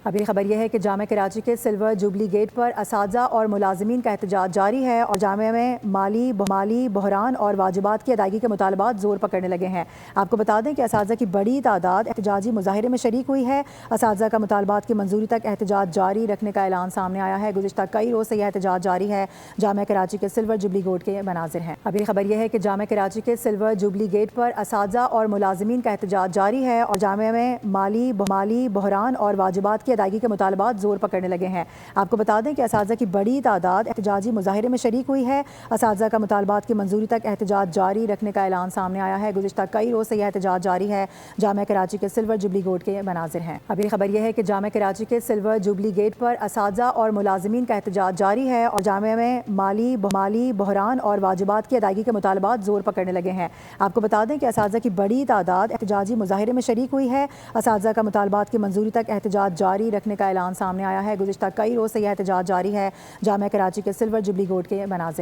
ابھی خبر یہ ہے کہ جامعہ کراچی کے سلور جوبلی گیٹ پر اساتذہ اور ملازمین کا احتجاج جاری ہے اور جامعہ میں مالی بحران اور واجبات کی ادائیگی کے مطالبات زور پکڑنے لگے ہیں۔ آپ کو بتا دیں کہ اساتذہ کی بڑی تعداد احتجاجی مظاہرے میں شریک ہوئی ہے۔ اساتذہ کا مطالبات کی منظوری تک احتجاج جاری رکھنے کا اعلان سامنے آیا ہے۔ گزشتہ کئی روز سے یہ احتجاج جاری ہے۔ جامعہ کراچی کے سلور جوبلی گیٹ کے مناظر ہیں۔ ابھی خبر یہ ہے کہ جامعہ کراچی کے سلور جوبلی گیٹ پر اساتذہ اور ملازمین کا احتجاج جاری ہے اور جامعہ میں مالی بحران اور واجبات کی ادائیگی کے مطالبات زور پکڑنے لگے ہیں۔ آپ کو بتا دیں کہ اساتذہ کی بڑی تعداد احتجاجی مظاہرے میں شریک ہوئی ہے۔ اساتذہ کا مطالبات کی منظوری تک احتجاج جاری رکھنے کا اعلان سامنے آیا ہے۔ گزشتہ کئی روز سے یہ احتجاج جاری ہے۔ جامعہ کراچی کے سلور جوبلی گیٹ کے مناظر ہیں۔ ابھی خبر یہ ہے کہ جامعہ کراچی کے سلور جوبلی گیٹ پر اساتذہ اور ملازمین کا احتجاج جاری ہے اور جامعہ میں مالی بحران اور واجبات کی ادائیگی کے مطالبات زور پکڑنے لگے ہیں۔ آپ کو بتا دیں کہ اساتذہ کی بڑی تعداد احتجاجی مظاہرے میں شریک ہوئی ہے۔ اساتذہ کا مطالبات کی منظوری تک احتجاج جاری رکھنے کا اعلان سامنے آیا ہے۔ گزشتہ کئی روز سے یہ احتجاج جاری ہے۔ جامعہ کراچی کے سلور جوبلی گیٹ کے مناظر